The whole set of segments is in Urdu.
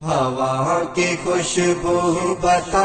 ہوا کی خوشبو بتا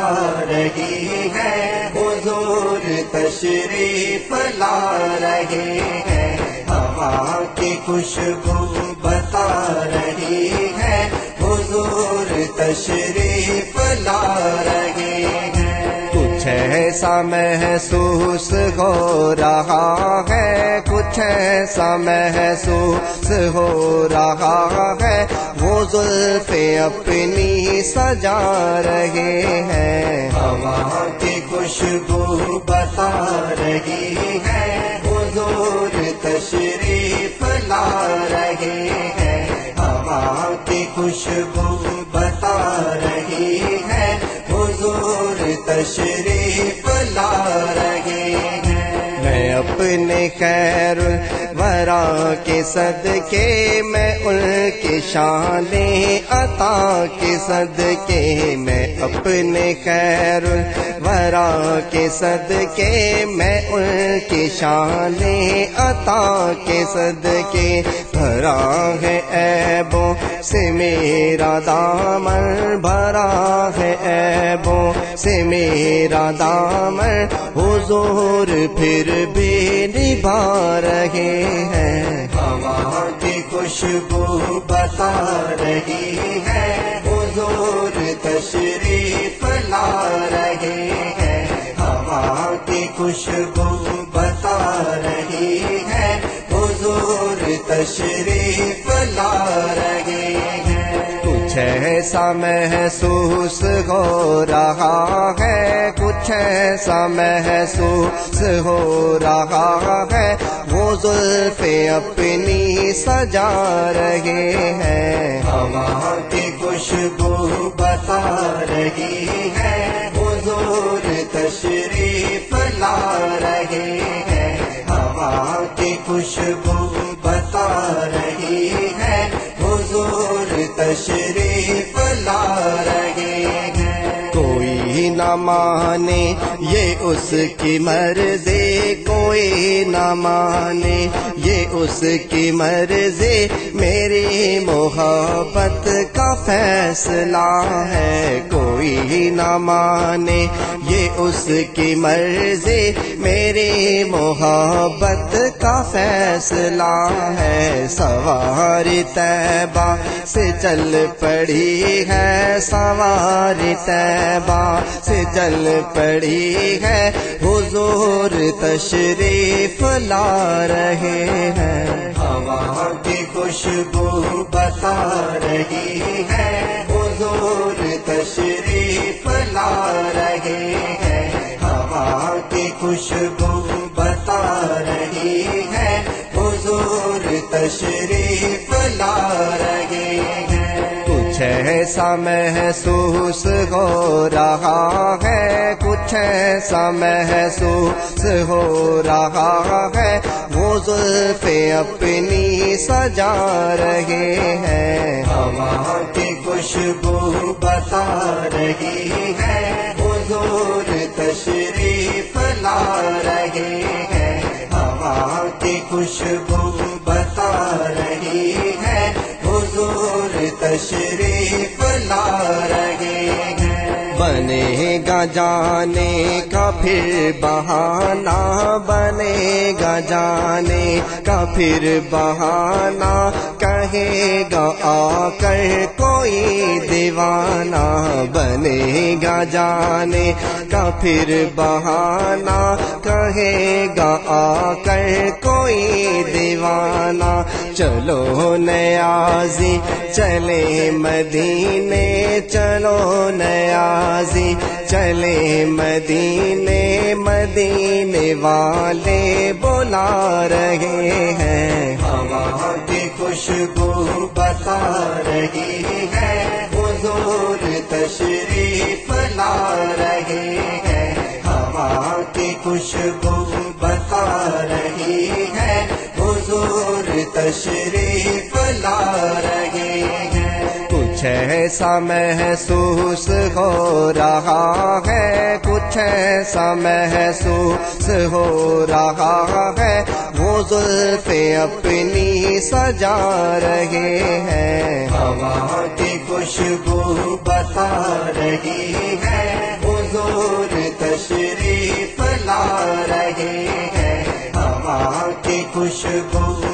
رہی ہے حضور تشریف لا رہے ہیں۔ ہوا کی خوشبو بتا رہی ہے حضور تشریف لا رہے ہیں۔ کچھ ایسا محسوس ہو رہا ہے، کچھ ایسا محسوس ہو رہا ہے، وہ زلفیں اپنی سجا رہے ہیں۔ ہوا کی خوشبو بتا رہی ہے حضور تشریف لا رہے ہیں۔ ہوا کی خوشبو بتا رہی ہے حضور تشریف لا رہے ہیں۔ میں اپنے خیر الورا کے صدقے، میں ان کی شان عطا کے صدقے، میں اپنے خیر الورا کے صدقے، میں ان کی شان عطا کے صدقے، بھرا ہے عیبوں سے میرا دامن، بھرا ہے عیبوں سے میرا دامن، حضور پھر بھی نبھا رہے ہیں۔ ہوا کی خوشبو بتا رہی ہے حضور تشریف لا رہے ہیں۔ ہوا کی خوشبو بتا رہی ہے حضور تشریف لا رہے ہیں۔ کچھ ایسا محسوس ہو رہا ہے، کچھ ایسا محسوس ہو رہا ہے، وہ زلفیں اپنی سجا رہے ہیں۔ ہوا کی خوشبو بتا رہی ہے حضور تشریف لا رہے ہیں۔ ہوا کی خوشبو بتا رہی ہے حضور تشریف لا رہے ہیں۔ کوئی نہ مانے یہ اس کی مرضی، کوئی نہ مانے یہ اس کی مرضی، میری محبت کا فیصلہ ہے۔ کوئی نہ مانے یہ اس کی مرضی، میری محبت کا فیصلہ ہے۔ سواری طیبہ سے چل پڑی ہے، سواری طیبہ سے چل پڑی ہے، حضور تشریف لا رہے ہیں۔ ہوا کی خوشبو بتا رہی ہے حضور تشریف لا رہے ہیں۔ ہوا کی خوشبو بتا رہی ہے حضور تشریف لا رہے ہیں۔ کچھ ایسا محسوس ہو رہا ہے، کچھ ایسا محسوس ہو رہا ہے، وہ زلفیں اپنی سجا رہے ہیں۔ ہوا کی خوشبو بتا رہی ہے حضور تشریف لا رہے ہیں۔ ہوا کی خوشبو بتا رہی ہے حضور تشریف لا رہے ہیں۔ بنے گا جانے کا پھر بہانہ، بنے گا جانے کا پھر بہانہ، کہے گا آ کر کوئی دیوانہ، بنے گا جانے کا پھر بہانہ، کہے گا آ کر کوئی دیوانہ، چلو نیازی چلے مدینے، چلو نیازی چلے مدینے، مدینے والے بلا رہے ہیں۔ ہوا کی خوشبو بتا رہی ہے حضور تشریف لا رہے ہیں۔ ہوا کی خوشبو بتا رہی ہے حضور تشریف لا رہے ہیں۔ کچھ ایسا محسوس ہو رہا ہے، کچھ ایسا محسوس ہو رہا ہے، وہ زلفیں اپنی سجا رہے ہیں۔ ہوا کی خوشبو بتا رہی ہے، حضور تشریف لا رہے ہیں، ہوا کی خوشبو